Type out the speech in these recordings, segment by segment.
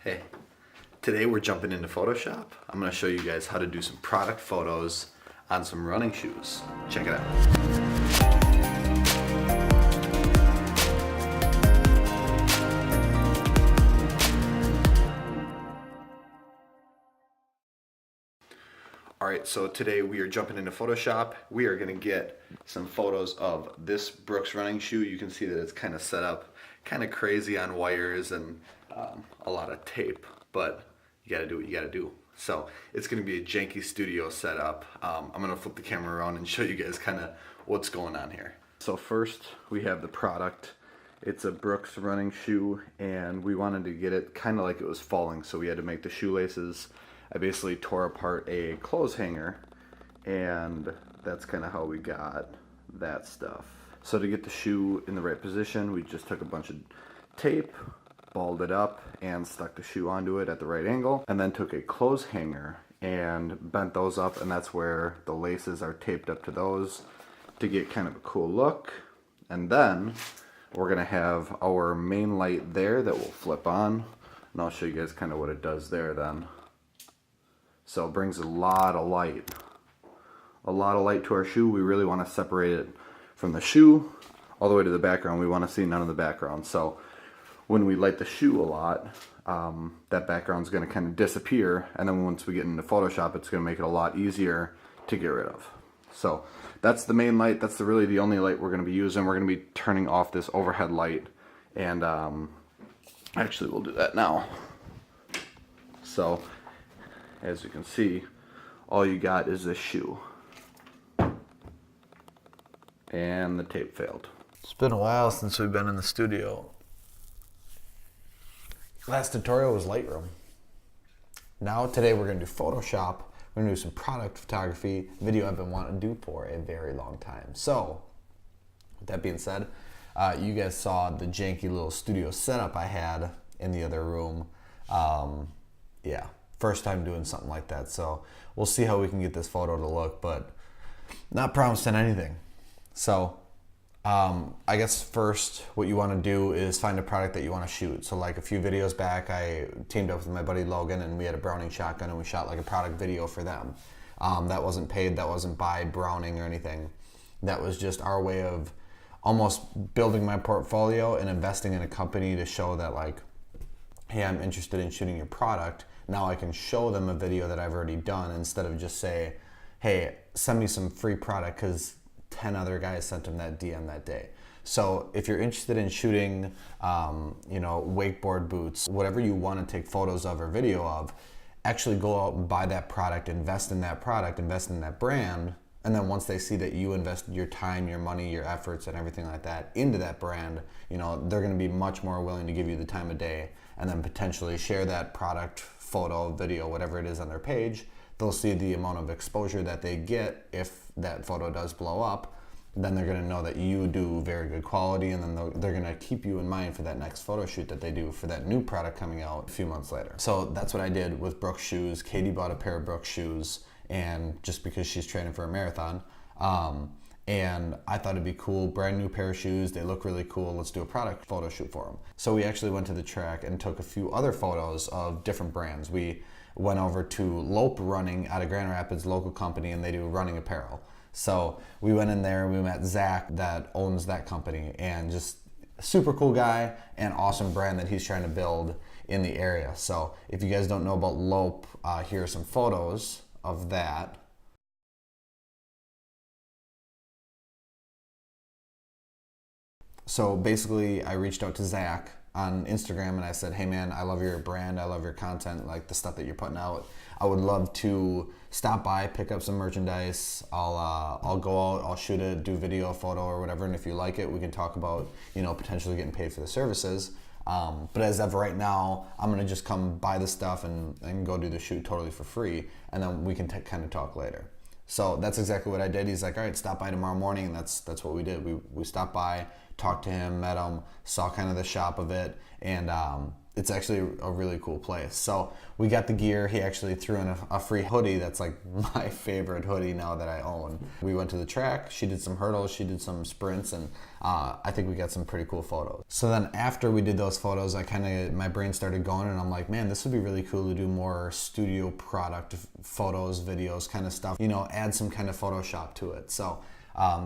Hey, today we're jumping into Photoshop. I'm going to show you guys how to do some product photos on some running shoes. Check it out. Alright, so today we are jumping into Photoshop. We are going to get some photos of this Brooks running shoe. You can see that it's kind of set up kind of crazy on wires and a lot of tape, but you got to do what you got to do. So it's going to be a janky studio setup. I'm going to flip the camera around and show you guys kind of what's going on here. So first we have the product. It's a Brooks running shoe, and we wanted to get it kind of like it was falling, so we had to make the shoelaces. I basically tore apart a clothes hanger, and that's kind of how we got that stuff. So to get the shoe in the right position, we just took a bunch of tape, balled it up, and stuck the shoe onto it at the right angle, and then took a clothes hanger and bent those up, and that's where the laces are taped up to those to get kind of a cool look. And then we're gonna have our main light there that will flip on, and I'll show you guys kind of what it does there then. So it brings a lot of light to our shoe. We really want to separate it from the shoe all the way to the background. We want to see none of the background. So when we light the shoe a lot, that background's going to kind of disappear, and then once we get into Photoshop, it's going to make it a lot easier to get rid of. So that's the main light. That's really the only light we're going to be using. We're going to be turning off this overhead light, and actually we'll do that now. So as you can see, all you got is this shoe. And the tape failed. It's been a while since we've been in the studio. Last tutorial was Lightroom. Now today we're going to do Photoshop. We're going to do some product photography, video I've been wanting to do for a very long time. So, with that being said, you guys saw the janky little studio setup I had in the other room. Yeah. First time doing something like that, so we'll see how we can get this photo to look, but not promising anything. So I guess first what you want to do is find a product that you want to shoot. So like a few videos back, I teamed up with my buddy Logan, and we had a Browning shotgun, and we shot like a product video for them. That wasn't paid, that wasn't by Browning or anything. That was just our way of almost building my portfolio and investing in a company to show that, like, hey, I'm interested in shooting your product. Now I can show them a video that I've already done, instead of just say, hey, send me some free product because 10 other guys sent them that DM that day. So if you're interested in shooting, wakeboard boots, whatever you want to take photos of or video of, actually go out and buy that product, invest in that product, invest in that brand. And then once they see that you invested your time, your money, your efforts, and everything like that into that brand, they're going to be much more willing to give you the time of day, and then potentially share that product, photo, video, whatever it is on their page. They'll see the amount of exposure that they get if that photo does blow up. Then they're going to know that you do very good quality, and then they're going to keep you in mind for that next photo shoot that they do for that new product coming out a few months later. So that's what I did with Brooks shoes. Katie bought a pair of Brooks shoes, and just because she's training for a marathon, and I thought it'd be cool, brand new pair of shoes, they look really cool, let's do a product photo shoot for them. So we actually went to the track and took a few other photos of different brands. We went over to Lope Running out of Grand Rapids, local company, and they do running apparel. So we went in there and we met Zach that owns that company, and just a super cool guy and awesome brand that he's trying to build in the area. So if you guys don't know about Lope, here are some photos of that. So basically I reached out to Zach on Instagram and I said, hey man, I love your brand, I love your content, like the stuff that you're putting out. I would love to stop by, pick up some merchandise. I'll go out, I'll shoot it, do video, photo, or whatever, and if you like it, we can talk about, potentially getting paid for the services. But as of right now, I'm gonna just come buy the stuff and go do the shoot totally for free, and then we can kind of talk later. So that's exactly what I did. He's like, all right, stop by tomorrow morning, and that's what we did. We stopped by, talked to him, met him, saw kind of the shop of it, and it's actually a really cool place. So we got the gear. He actually threw in a free hoodie that's like my favorite hoodie now that I own. We went to the track. She did some hurdles. She did some sprints, and I think we got some pretty cool photos. So then after we did those photos, my brain started going, and I'm like, man, this would be really cool to do more studio product photos, videos, kind of stuff. You know, add some kind of Photoshop to it. So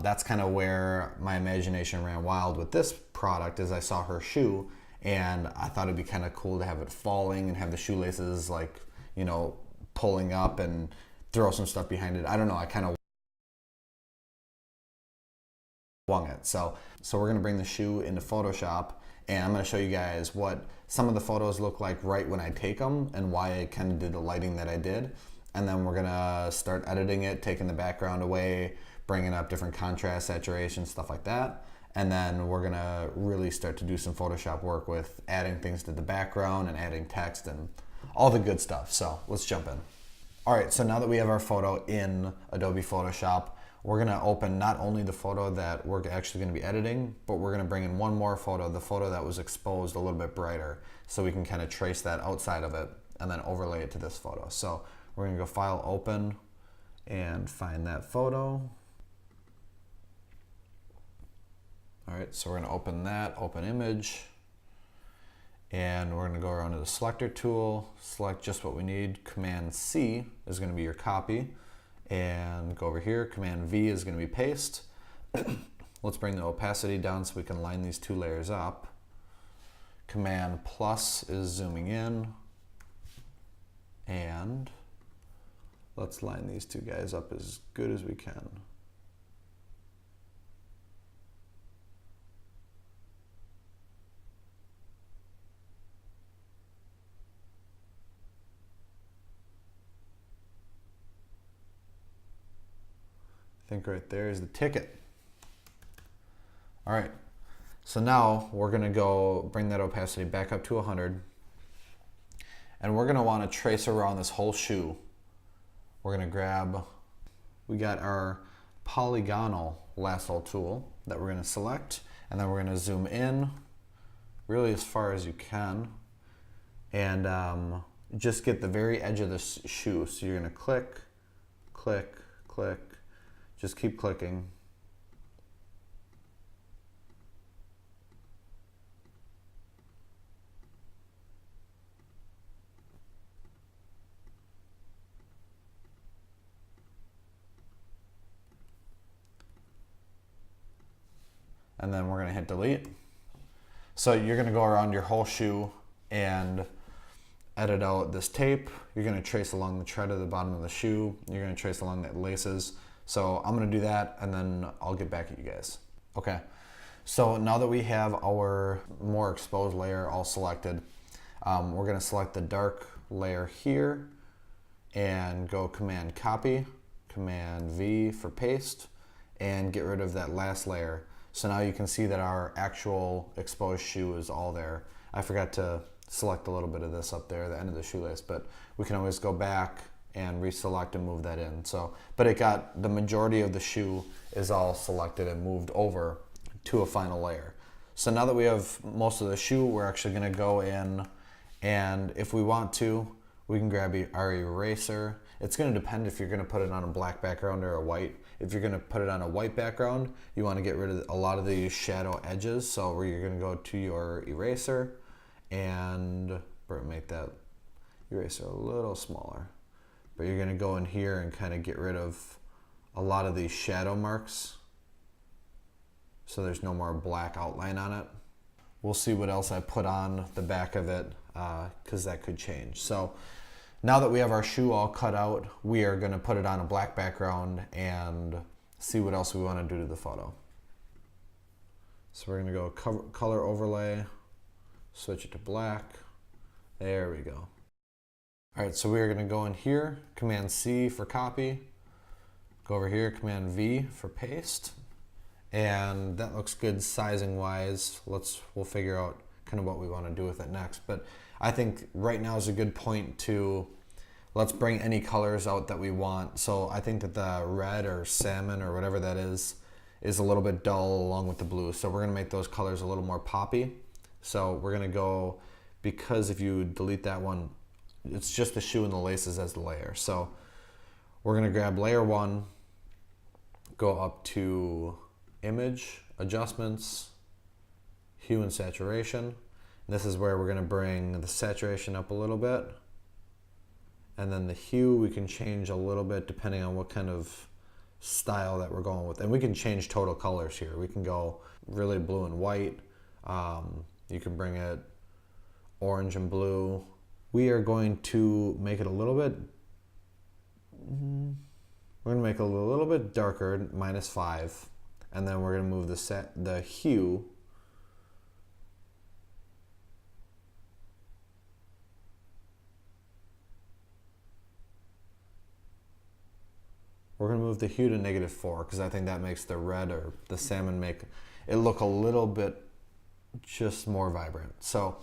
that's kind of where my imagination ran wild with this product. As I saw her shoe, and I thought it'd be kind of cool to have it falling and have the shoelaces like, you know, pulling up and throw some stuff behind it. I don't know, I kind of wung it. So we're gonna bring the shoe into Photoshop, and I'm gonna show you guys what some of the photos look like right when I take them and why I kind of did the lighting that I did. And then we're gonna start editing it, taking the background away, bringing up different contrast, saturation, stuff like that. And then we're gonna really start to do some Photoshop work with adding things to the background and adding text and all the good stuff. So let's jump in. All right, so now that we have our photo in Adobe Photoshop, we're gonna open not only the photo that we're actually gonna be editing, but we're gonna bring in one more photo, the photo that was exposed a little bit brighter, so we can kind of trace that outside of it and then overlay it to this photo. So we're gonna go File, Open, and find that photo. All right, so we're gonna open that, open image, and we're gonna go around to the selector tool, select just what we need. Command C is gonna be your copy, and go over here, Command V is gonna be paste. Let's bring the opacity down so we can line these two layers up. Command plus is zooming in, and let's line these two guys up as good as we can. I think right there is the ticket. All right, so now we're gonna go bring that opacity back up to 100, and we're gonna wanna trace around this whole shoe. We're gonna grab, we got our polygonal lasso tool that we're gonna select, and then we're gonna zoom in really as far as you can, and just get the very edge of the shoe. So you're gonna click, click, click, just keep clicking. And then we're gonna hit delete. So you're gonna go around your whole shoe and edit out this tape. You're gonna trace along the tread of the bottom of the shoe. You're gonna trace along the laces. So I'm gonna do that, and then I'll get back at you guys. Okay, so now that we have our more exposed layer all selected, we're gonna select the dark layer here and go Command Copy, Command V for paste, and get rid of that last layer. So now you can see that our actual exposed shoe is all there. I forgot to select a little bit of this up there, the end of the shoelace, but we can always go back and reselect and move that in. So, but it got the majority of the shoe is all selected and moved over to a final layer. So now that we have most of the shoe, we're actually gonna go in, and if we want to, we can grab our eraser. It's gonna depend if you're gonna put it on a black background or a white. If you're gonna put it on a white background, you wanna get rid of a lot of the shadow edges. So where you're gonna go to your eraser and make that eraser a little smaller. But you're gonna go in here and kind of get rid of a lot of these shadow marks, so there's no more black outline on it. We'll see what else I put on the back of it, because that could change. So now that we have our shoe all cut out, we are gonna put it on a black background and see what else we wanna do to the photo. So we're gonna go color overlay, switch it to black. There we go. All right, so we're gonna go in here, Command C for copy, go over here, Command V for paste, and that looks good sizing wise. We'll figure out kind of what we wanna do with it next. But I think right now is a good point to, let's bring any colors out that we want. So I think that the red or salmon or whatever that is a little bit dull along with the blue. So we're gonna make those colors a little more poppy. So we're gonna go because if you delete that one, it's just the shoe and the laces as the layer. So we're gonna grab layer 1, go up to image, adjustments, hue and saturation. And this is where we're gonna bring the saturation up a little bit. And then the hue we can change a little bit depending on what kind of style that we're going with. And we can change total colors here. We can go really blue and white. You can bring it orange and blue. We are going to make it a little bit, we're gonna make it a little bit darker, -5. And then we're gonna move the hue We're going to move the hue to -4 because I think that makes the red or the salmon make it look a little bit just more vibrant. So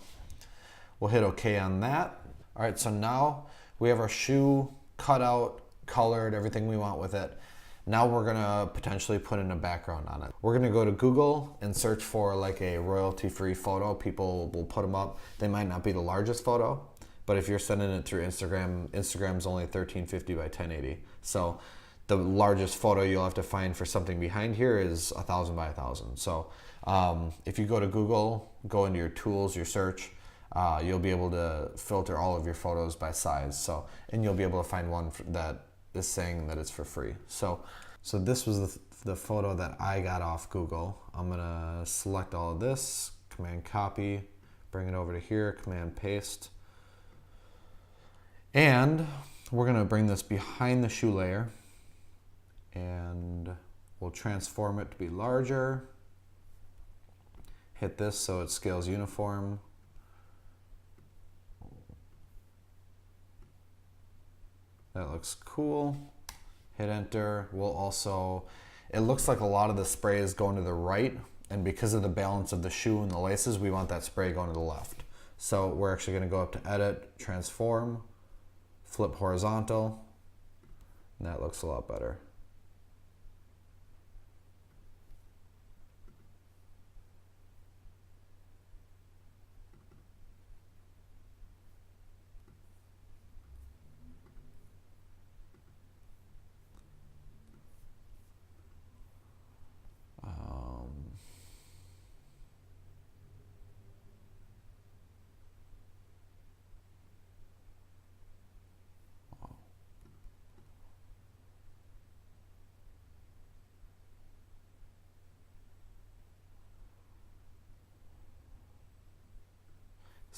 we'll hit OK on that. All right, so now we have our shoe cut out, colored, everything we want with it. Now we're going to potentially put in a background on it. We're going to go to Google and search for like a royalty-free photo. People will put them up. They might not be the largest photo, but if you're sending it through Instagram, Instagram's only 1350 by 1080. So the largest photo you'll have to find for something behind here is 1000 by 1000. So if you go to Google, go into your tools, your search, you'll be able to filter all of your photos by size. So, and you'll be able to find one that is saying that it's for free. So this was the photo that I got off Google. I'm gonna select all of this, Command copy, bring it over to here, Command paste. And we're gonna bring this behind the shoe layer. And we'll transform it to be larger. Hit this so it scales uniform. That looks cool. Hit enter. We'll also, it looks like a lot of the spray is going to the right, and because of the balance of the shoe and the laces, we want that spray going to the left. So we're actually going to go up to edit, transform, flip horizontal, and that looks a lot better.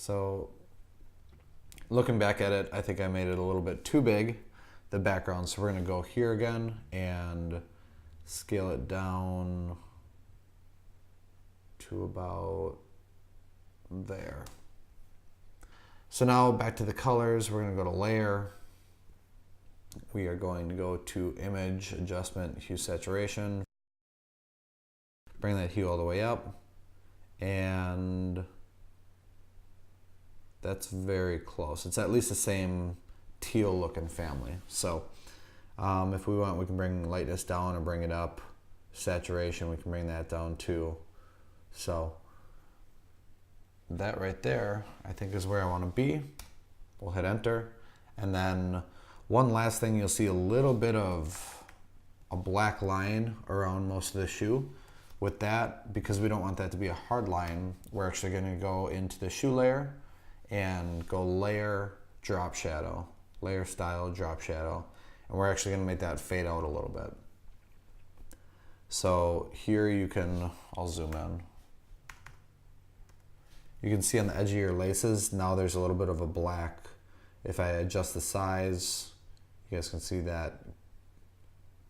So looking back at it, I think I made it a little bit too big, the background. So we're going to go here again and scale it down to about there. So now back to the colors, we're going to go to layer. We are going to go to image, adjustment, hue saturation. Bring that hue all the way up. And that's very close. It's at least the same teal looking family. So if we want, we can bring lightness down or bring it up. Saturation, we can bring that down too. So that right there, I think is where I want to be. We'll hit enter. And then one last thing, you'll see a little bit of a black line around most of the shoe. With that, because we don't want that to be a hard line, we're actually going to go into the shoe layer and go layer, drop shadow, layer style, drop shadow. And we're actually going to make that fade out a little bit. So here you can, I'll zoom in. You can see on the edge of your laces, now there's a little bit of a black. If I adjust the size, you guys can see that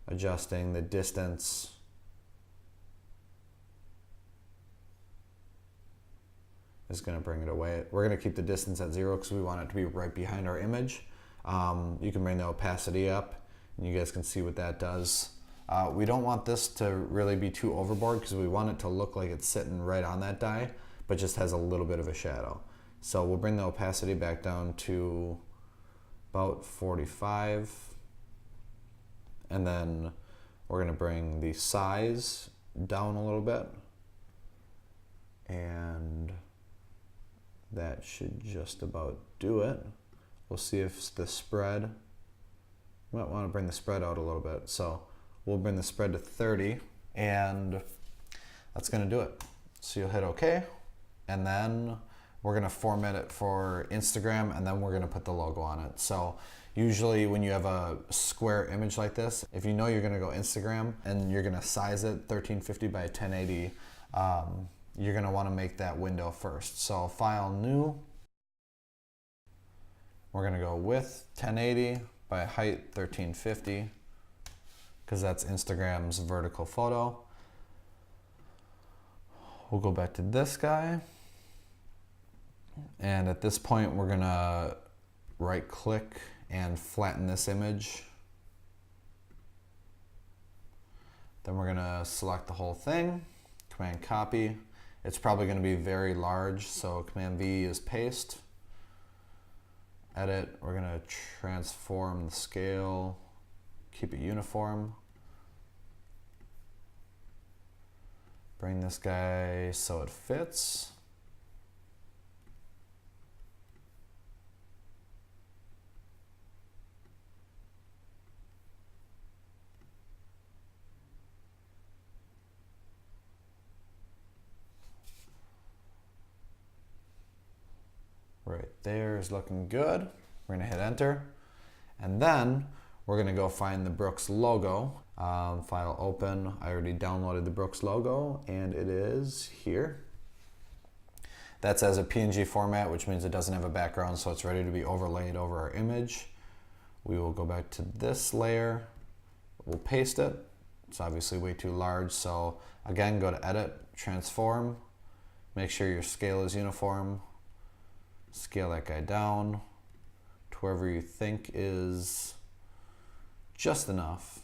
adjusting the distance. Is going to bring it away. We're going to keep the distance at 0 because we want it to be right behind our image. You can bring the opacity up and you guys can see what that does. We don't want this to really be too overboard because we want it to look like it's sitting right on that die, but just has a little bit of a shadow. So we'll bring the opacity back down to about 45. And then we're going to bring the size down a little bit. And That should just about do it. We'll see if the spread, might want to bring the spread out a little bit. So we'll bring the spread to 30, and that's going to do it. So you'll hit OK, and then we're going to format it for Instagram, and then we're going to put the logo on it. So usually when you have a square image like this, if you know you're going to go Instagram and you're going to size it 1350 by 1080, you're going to want to make that window first. So File, New. We're going to go width 1080 by height 1350, because that's Instagram's vertical photo. We'll go back to this guy. And at this point, we're going to right click and flatten this image. Then we're going to select the whole thing, Command copy. It's probably going to be very large, so Command V is paste. Edit, we're going to transform the scale, keep it uniform. Bring this guy so it fits. Right there is looking good. We're gonna hit enter. And then we're gonna go find the Brooks logo. File open, I already downloaded the Brooks logo and it is here. That's as a PNG format, which means it doesn't have a background, so it's ready to be overlaid over our image. We will go back to this layer, we'll paste it. It's obviously way too large, so again, go to edit, transform, make sure your scale is uniform. Scale that guy down to wherever you think is just enough.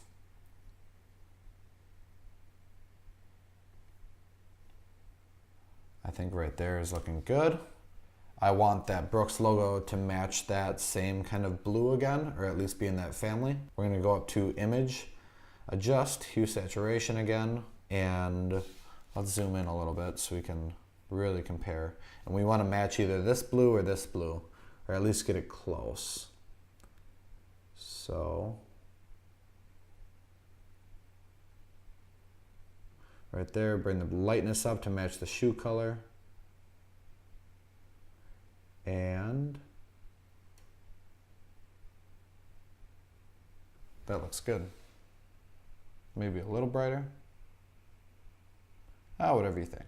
I think right there is looking good. I want that Brooks logo to match that same kind of blue again, or at least be in that family. We're going to go up to Image, Adjust, Hue Saturation again, and let's zoom in a little bit so we can really compare. And we want to match either this blue, or at least get it close. So right there, bring the lightness up to match the shoe color. And that looks good. Maybe a little brighter. Whatever you think.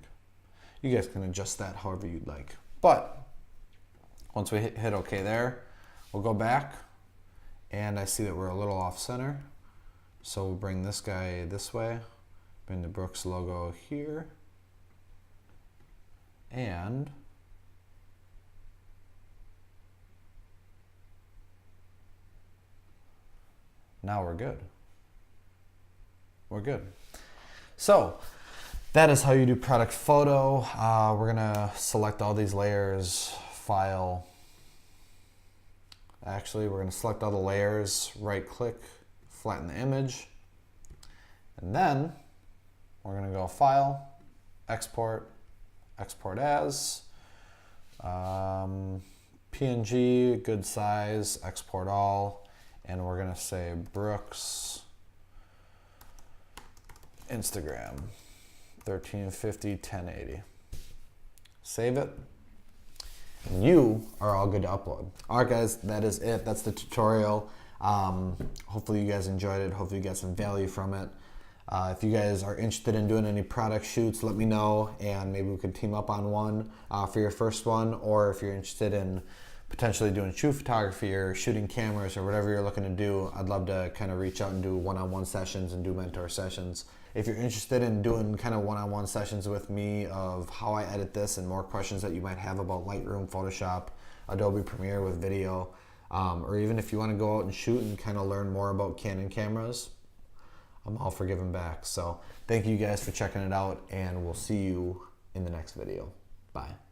You guys can adjust that however you'd like. But once we hit OK there, we'll go back, and I see that we're a little off center. So we'll bring this guy this way, bring the Brooks logo here, and now we're good. We're good. So that is how you do product photo. We're gonna select all these layers, file. Actually, we're gonna select all the layers, right click, flatten the image. And then we're gonna go File, Export, Export As, PNG, good size, Export All, and we're gonna say Brooks Instagram. 1350, 1080. Save it. And you are all good to upload. All right, guys, that is it. That's the tutorial. Hopefully you guys enjoyed it. Hopefully you got some value from it. If you guys are interested in doing any product shoots, let me know, and maybe we could team up on one for your first one. Or if you're interested in potentially doing shoot photography or shooting cameras or whatever you're looking to do, I'd love to kind of reach out and do one-on-one sessions and do mentor sessions. If you're interested in doing kind of one-on-one sessions with me of how I edit this and more questions that you might have about Lightroom, Photoshop, Adobe Premiere with video, or even if you want to go out and shoot and kind of learn more about Canon cameras, I'm all for giving back. So thank you guys for checking it out, and we'll see you in the next video. Bye.